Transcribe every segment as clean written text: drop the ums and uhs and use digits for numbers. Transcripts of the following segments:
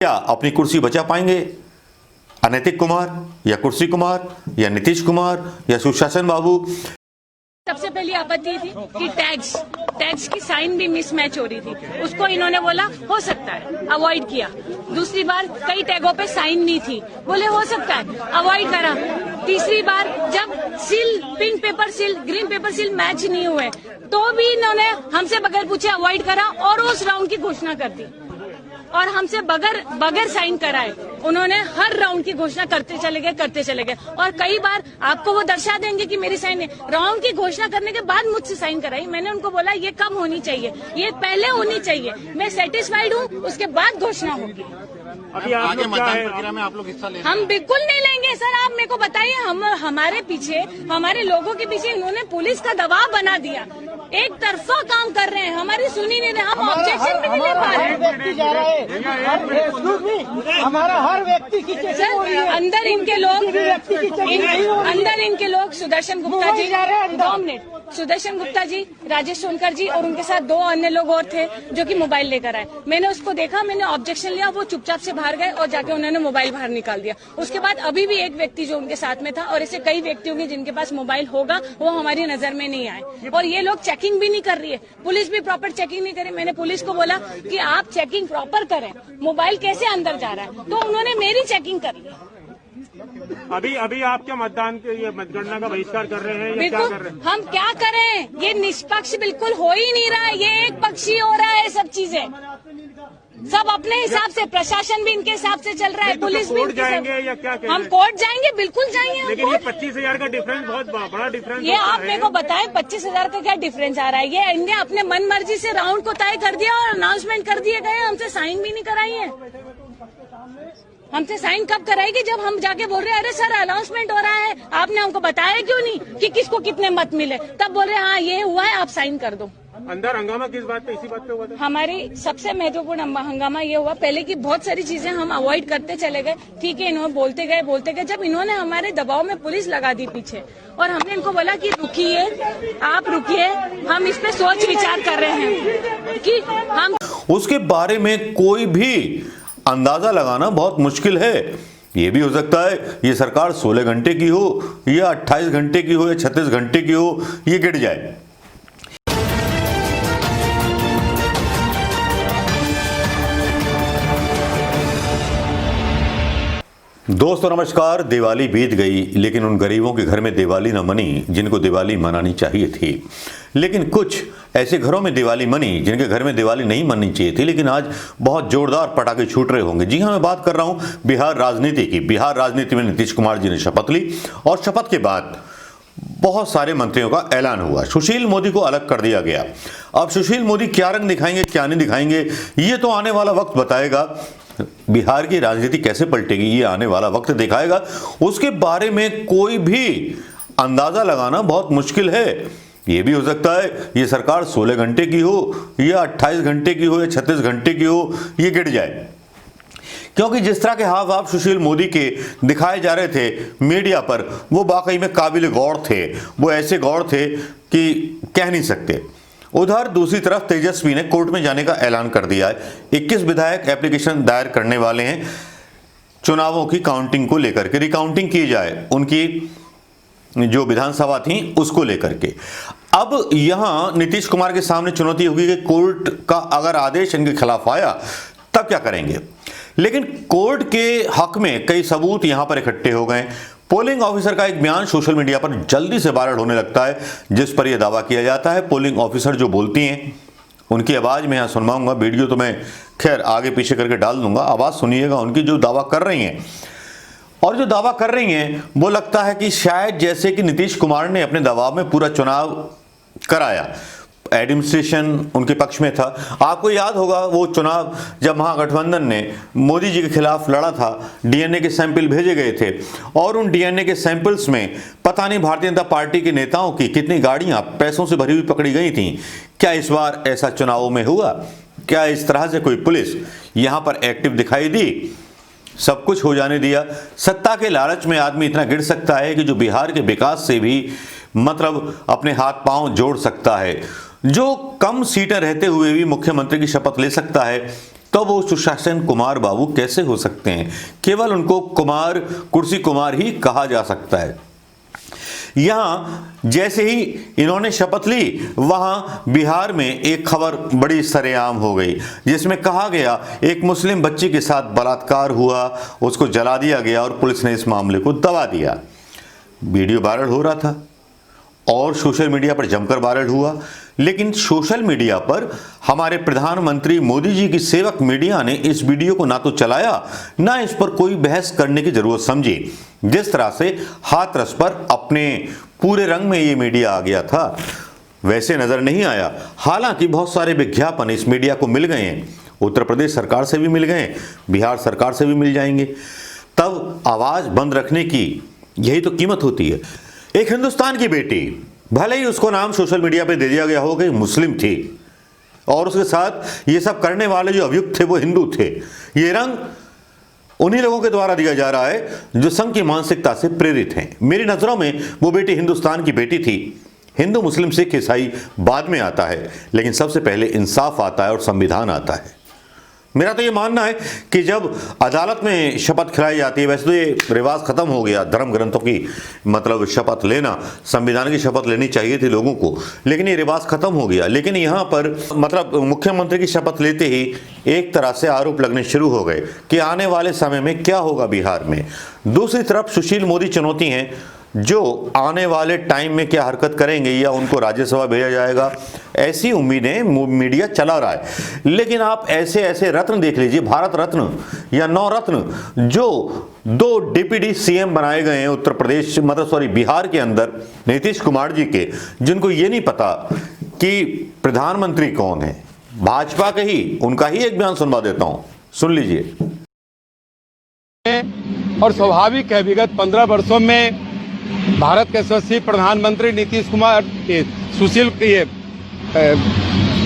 क्या अपनी कुर्सी बचा पाएंगे अनैतिक कुमार या कुर्सी कुमार या नीतीश कुमार या सुशासन बाबू? सबसे पहली आपत्ति थी कि टैक्स की साइन भी मिसमैच हो रही थी, उसको इन्होंने बोला हो सकता है, अवॉइड किया। दूसरी बार कई टैगों पे साइन नहीं थी, बोले हो सकता है, अवॉइड करा। तीसरी बार जब seal, pink paper seal, green pepper seal match नहीं हुए तो भी इन्होंने हमसे बगैर पूछे अवॉइड करा और उस राउंड की घोषणा कर दी। और हमसे बगैर साइन कराए उन्होंने हर राउंड की घोषणा करते चले गए। और कई बार आपको वो दर्शा देंगे कि मेरी साइन है, राउंड की घोषणा करने के बाद मुझसे साइन कराई। मैंने उनको बोला ये कम होनी चाहिए, ये पहले होनी चाहिए, मैं सेटिस्फाइड हूँ, उसके बाद घोषणा होगी। अभी आगे मतदान प्रक्रिया में आप लोग हिस्सा ले? हम बिल्कुल नहीं लेंगे सर, आप मेरे को बताइए। हमारे पीछे, हमारे लोगों के पीछे इन्होंने पुलिस का दबाव बना दिया, एक तरफा काम कर रहे हैं, हमारी सुनी नहीं रहे, हम ऑब्जेक्शन भी नहीं दे पा रहे। हमारा हर व्यक्ति की सर अंदर इनके लोग सुदर्शन गुप्ता जी, 2 मिनट, सुदर्शन गुप्ता जी, राजेश सोनकर जी और उनके साथ 2 अन्य लोग और थे जो कि मोबाइल लेकर आए। मैंने उसको देखा, मैंने ऑब्जेक्शन लिया, वो चुपचाप से बाहर गए और जाके उन्होंने मोबाइल बाहर निकाल दिया। उसके बाद अभी भी एक व्यक्ति जो उनके साथ में था और ऐसे कई व्यक्ति होंगे जिनके पास मोबाइल होगा, वो हमारी नजर में नहीं आए। और ये लोग चेकिंग भी नहीं कर रही है, पुलिस भी प्रॉपर चेकिंग नहीं करे। मैंने पुलिस को बोला कि आप चेकिंग प्रॉपर करें, मोबाइल कैसे अंदर जा रहा है, तो उन्होंने मेरी चेकिंग कर ली। अभी आप क्या मतदान के ये मतगणना का बहिष्कार कर रहे हैं या क्या कर रहे हैं? हम क्या करें, ये निष्पक्ष बिल्कुल हो ही नहीं रहा है, ये एक पक्षी हो रहा है। सब चीजें सब अपने हिसाब से, प्रशासन भी इनके हिसाब से चल रहा है, पुलिस भी। कोर्ट जाएंगे या क्या करेंगे? हम कोर्ट जाएंगे, बिल्कुल जाएंगे। लेकिन ये 25,000 का डिफरेंस बहुत बड़ा डिफरेंस। ये आप मेरे को बताएं 25,000 का क्या डिफरेंस आ रहा है? ये इनने अपने मन मर्जी से राउंड को तय कर दिया और अनाउंसमेंट कर दिए गए, हमसे साइन भी नहीं कराई है। हमसे साइन कब कराएगी? जब हम जाके बोल रहे हैं अरे सर अनाउंसमेंट हो रहा है, आपने हमको बताया क्यों नहीं कि किसको कितने मत मिले? तब बोल रहे हैं हाँ ये हुआ है, आप साइन कर दो। अंदर हंगामा किस बात पे, इसी बात पे हुआ था? हमारी सबसे महत्वपूर्ण हंगामा ये हुआ, पहले की बहुत सारी चीजें हम अवॉइड करते चले गए, ठीक है, इन्होंने बोलते गए। जब इन्होंने हमारे दबाव में पुलिस लगा दी पीछे और हमने इनको बोला कि रुकिए, आप रुकिए, हम इस पे सोच विचार कर रहे हैं कि हम उसके बारे में कोई भी अंदाजा लगाना बहुत मुश्किल है। ये भी हो सकता है ये सरकार 16 घंटे की हो या 28 घंटे की हो या 36 घंटे की हो, ये गिर जाए। दोस्तों नमस्कार। दिवाली बीत गई, लेकिन उन गरीबों के घर में दिवाली न मनी जिनको दिवाली मनानी चाहिए थी। लेकिन कुछ ऐसे घरों में दिवाली मनी जिनके घर में दिवाली नहीं मननी चाहिए थी, लेकिन आज बहुत जोरदार पटाखे छूट रहे होंगे। जी हाँ, मैं बात कर रहा हूं बिहार राजनीति की। बिहार राजनीति में नीतीश कुमार जी ने शपथ ली और शपथ के बाद बहुत सारे मंत्रियों का ऐलान हुआ। सुशील मोदी को अलग कर दिया गया। अब सुशील मोदी क्या रंग दिखाएंगे, क्या नहीं दिखाएंगे, ये तो आने वाला वक्त बताएगा। बिहार की राजनीति कैसे पलटेगी, ये आने वाला वक्त दिखाएगा। उसके बारे में कोई भी अंदाजा लगाना बहुत मुश्किल है। ये भी हो सकता है ये सरकार 16 घंटे की हो या 28 घंटे की हो या 36 घंटे की हो, ये गिर जाए। क्योंकि जिस तरह के हाव भाव सुशील मोदी के दिखाए जा रहे थे मीडिया पर, वो वाकई में काबिल गौर थे। वो ऐसे गौर थे कि कह नहीं सकते। उधर दूसरी तरफ तेजस्वी ने कोर्ट में जाने का ऐलान कर दिया है। 21 विधायक एप्लीकेशन दायर करने वाले हैं चुनावों की काउंटिंग को लेकर के, रिकाउंटिंग की जाए उनकी जो विधानसभा थी उसको लेकर के। अब यहां नीतीश कुमार के सामने चुनौती होगी कि कोर्ट का अगर आदेश इनके खिलाफ आया तब क्या करेंगे। लेकिन कोर्ट के हक में कई सबूत यहां पर इकट्ठे हो गए। पोलिंग ऑफिसर का एक बयान सोशल मीडिया पर जल्दी से वायरल होने लगता है, जिस पर यह दावा किया जाता है पोलिंग ऑफिसर जो बोलती हैं उनकी आवाज में यहां सुनवाऊंगा। वीडियो तो मैं खैर आगे पीछे करके डाल दूंगा, आवाज सुनिएगा उनकी जो दावा कर रही हैं। और जो दावा कर रही हैं वो लगता है कि शायद जैसे कि नीतीश कुमार ने अपने दबाव में पूरा चुनाव कराया, एडमिनिस्ट्रेशन उनके पक्ष में था। आपको याद होगा वो चुनाव जब महागठबंधन ने मोदी जी के खिलाफ लड़ा था, डीएनए के सैंपल भेजे गए थे और उन डीएनए के सैंपल्स में पता नहीं भारतीय जनता पार्टी के नेताओं की कितनी गाड़ियां पैसों से भरी हुई पकड़ी गई थी। क्या इस बार ऐसा चुनावों में हुआ? क्या इस तरह से कोई पुलिस यहां पर एक्टिव दिखाई दी? सब कुछ हो जाने दिया। सत्ता के लालच में आदमी इतना गिर सकता है कि जो बिहार के विकास से भी मतलब अपने हाथ पांव जोड़ सकता है, जो कम सीटें रहते हुए भी मुख्यमंत्री की शपथ ले सकता है। तो वो सुशासन कुमार बाबू कैसे हो सकते हैं? केवल उनको कुमार, कुर्सी कुमार ही कहा जा सकता है। यहां जैसे ही इन्होंने शपथ ली, वहां बिहार में एक खबर बड़ी सरेआम हो गई, जिसमें कहा गया एक मुस्लिम बच्ची के साथ बलात्कार हुआ, उसको जला दिया गया और पुलिस ने इस मामले को दबा दिया। वीडियो वायरल हो रहा था और सोशल मीडिया पर जमकर वायरल हुआ। लेकिन सोशल मीडिया पर हमारे प्रधानमंत्री मोदी जी की सेवक मीडिया ने इस वीडियो को ना तो चलाया, ना इस पर कोई बहस करने की जरूरत समझी। जिस तरह से हाथरस पर अपने पूरे रंग में ये मीडिया आ गया था, वैसे नजर नहीं आया। हालांकि बहुत सारे विज्ञापन इस मीडिया को मिल गए हैं, उत्तर प्रदेश सरकार से भी मिल गए, बिहार सरकार से भी मिल जाएंगे। तब आवाज बंद रखने की यही तो कीमत होती है। एक हिंदुस्तान की बेटी, भले ही उसको नाम सोशल मीडिया पे दे दिया गया हो कि मुस्लिम थी, और उसके साथ ये सब करने वाले जो अभियुक्त थे वो हिंदू थे, ये रंग उन्हीं लोगों के द्वारा दिया जा रहा है जो संघ की मानसिकता से प्रेरित हैं। मेरी नजरों में वो बेटी हिंदुस्तान की बेटी थी। हिंदू, मुस्लिम, सिख, ईसाई बाद में आता है, लेकिन सबसे पहले इंसाफ आता है और संविधान आता है। मेरा तो ये मानना है कि जब अदालत में शपथ खिलाई जाती है, वैसे तो ये रिवाज खत्म हो गया, धर्म ग्रंथों की मतलब शपथ लेना, संविधान की शपथ लेनी चाहिए थी लोगों को, लेकिन ये रिवाज खत्म हो गया। लेकिन यहाँ पर मतलब मुख्यमंत्री की शपथ लेते ही एक तरह से आरोप लगने शुरू हो गए कि आने वाले समय में क्या होगा बिहार में। दूसरी तरफ सुशील मोदी चुनौती हैं, जो आने वाले टाइम में क्या हरकत करेंगे, या उनको राज्यसभा भेजा जाएगा, ऐसी उम्मीदें मीडिया चला रहा है। लेकिन आप ऐसे ऐसे रत्न देख लीजिए, भारत रत्न या 9 रत्न, जो 2 डिप्टी सीएम बनाए गए हैं उत्तर प्रदेश, बिहार के अंदर, नीतीश कुमार जी के, जिनको ये नहीं पता कि प्रधानमंत्री कौन है, भाजपा के ही। उनका ही एक बयान सुनवा देता हूं, सुन लीजिए। और स्वाभाविक है, विगत 15 वर्षों में भारत के यशस्वी प्रधानमंत्री नीतीश कुमार, सुशील,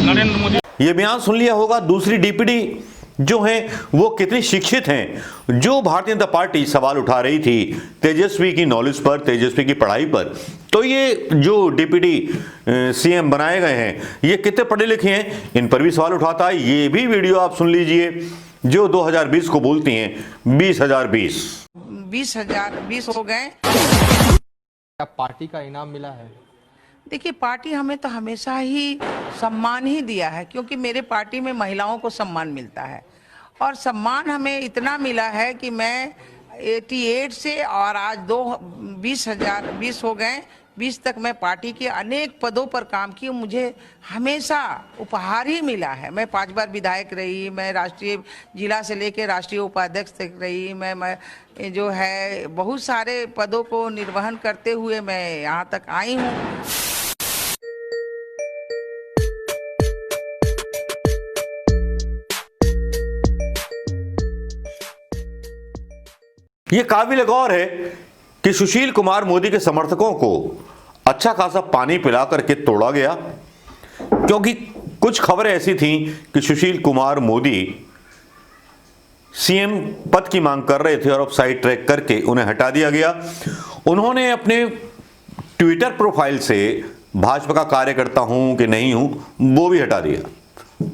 नरेंद्र मोदी, ये बयान सुन लिया होगा। दूसरी डीपीडी जो हैं वो कितनी शिक्षित हैं, जो भारतीय जनता पार्टी सवाल उठा रही थी तेजस्वी की नॉलेज पर, तेजस्वी की पढ़ाई पर। तो ये जो डीपीडी सीएम बनाए गए हैं, ये कितने पढ़े लिखे हैं, इन पर भी सवाल उठाता है। ये भी वीडियो आप सुन लीजिए, जो 2020 को बोलती हैं 20 हो गए। पार्टी का इनाम मिला है? देखिए, पार्टी हमें तो हमेशा ही सम्मान ही दिया है, क्योंकि मेरे पार्टी में महिलाओं को सम्मान मिलता है, और सम्मान हमें इतना मिला है कि मैं 88 से और आज 20 हो गए, 20 तक मैं पार्टी के अनेक पदों पर काम की। मुझे हमेशा उपहार ही मिला है। मैं 5 बार विधायक रही, मैं राष्ट्रीय जिला से लेकर राष्ट्रीय उपाध्यक्ष तक रही, मैं जो है बहुत सारे पदों को निर्वहन करते हुए मैं यहाँ तक आई हूँ। ये काबिल गौर है कि सुशील कुमार मोदी के समर्थकों को अच्छा खासा पानी पिला करके तोड़ा गया, क्योंकि कुछ खबरें ऐसी थीं कि सुशील कुमार मोदी सीएम पद की मांग कर रहे थे और अब साइड ट्रैक करके उन्हें हटा दिया गया। उन्होंने अपने ट्विटर प्रोफाइल से भाजपा का कार्यकर्ता हूं कि नहीं हूं वो भी हटा दिया।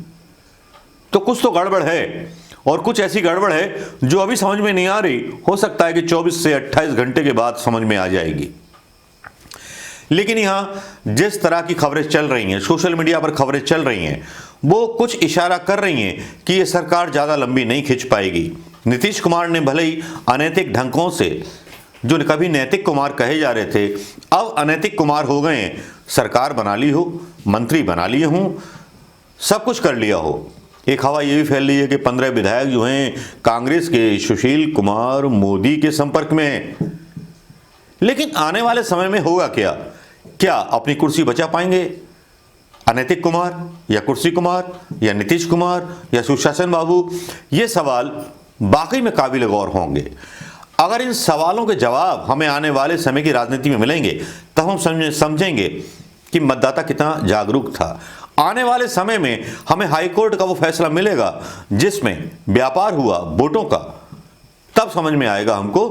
तो कुछ तो गड़बड़ है, और कुछ ऐसी गड़बड़ है जो अभी समझ में नहीं आ रही। हो सकता है कि 24 से 28 घंटे के बाद समझ में आ जाएगी। लेकिन यहां जिस तरह की खबरें चल रही हैं, सोशल मीडिया पर खबरें चल रही हैं, वो कुछ इशारा कर रही हैं कि ये सरकार ज्यादा लंबी नहीं खिंच पाएगी। नीतीश कुमार ने भले ही अनैतिक ढंगों से, जो कभी नैतिक कुमार कहे जा रहे थे, अब अनैतिक कुमार हो गए हैं, सरकार बना ली हो, मंत्री बना लिए हों, सब कुछ कर लिया हो। एक हवा ये भी फैल रही है कि 15 विधायक जो हैं कांग्रेस के सुशील कुमार मोदी के संपर्क में हैं। लेकिन आने वाले समय में होगा क्या? क्या अपनी कुर्सी बचा पाएंगे अनैतिक कुमार या कुर्सी कुमार या नीतीश कुमार या सुशासन बाबू? ये सवाल वाकई में काबिल गौर होंगे। अगर इन सवालों के जवाब हमें आने वाले समय की राजनीति में मिलेंगे, तब हम समझेंगे कि मतदाता कितना जागरूक था। आने वाले समय में हमें हाईकोर्ट का वो फैसला मिलेगा जिसमें व्यापार हुआ वोटों का, तब समझ में आएगा हमको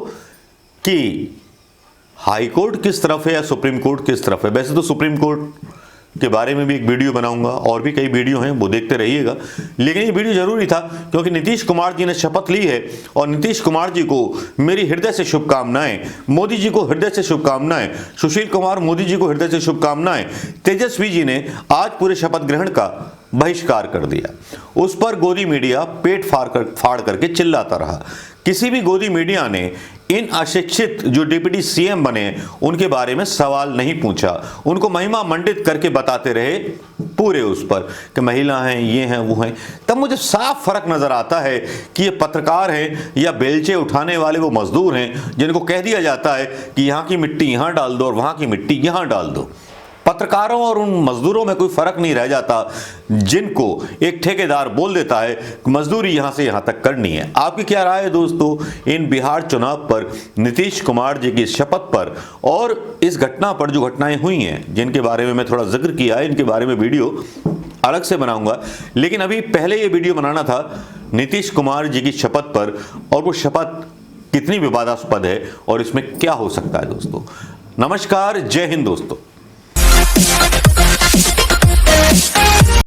कि हाईकोर्ट किस तरफ है या सुप्रीम कोर्ट किस तरफ है। वैसे तो सुप्रीम कोर्ट के बारे में भी एक वीडियो बनाऊंगा, और भी कई वीडियो हैं, वो देखते रहिएगा। लेकिन ये वीडियो जरूरी था क्योंकि नीतीश कुमार जी ने शपथ ली है, और नीतीश कुमार जी को मेरी हृदय से शुभकामनाएं, मोदी जी को हृदय से शुभकामनाएं, सुशील कुमार मोदी जी को हृदय से शुभकामनाएं। तेजस्वी जी ने आज पूरे शपथ ग्रहण का बहिष्कार कर दिया। उस पर गोदी मीडिया पेट फाड़ करके चिल्लाता रहा। किसी भी गोदी मीडिया ने इन अशिक्षित जो डिप्टी सीएम बने उनके बारे में सवाल नहीं पूछा, उनको महिमा मंडित करके बताते रहे पूरे उस पर कि महिला हैं, ये हैं, वो हैं। तब मुझे साफ फर्क नजर आता है कि ये पत्रकार हैं या बेलचे उठाने वाले वो मजदूर हैं जिनको कह दिया जाता है कि यहाँ की मिट्टी यहाँ डाल दो और वहाँ की मिट्टी यहाँ डाल दो। पत्रकारों और उन मजदूरों में कोई फर्क नहीं रह जाता जिनको एक ठेकेदार बोल देता है मजदूरी यहां से यहां तक करनी है। आपकी क्या राय है दोस्तों इन बिहार चुनाव पर, नीतीश कुमार जी की शपथ पर और इस घटना पर, जो घटनाएं हुई हैं जिनके बारे में मैं थोड़ा जिक्र किया है, इनके बारे में वीडियो अलग से बनाऊंगा। लेकिन अभी पहले ये वीडियो बनाना था नीतीश कुमार जी की शपथ पर, और वो शपथ कितनी विवादास्पद है और इसमें क्या हो सकता है दोस्तों। नमस्कार, जय हिंद दोस्तों।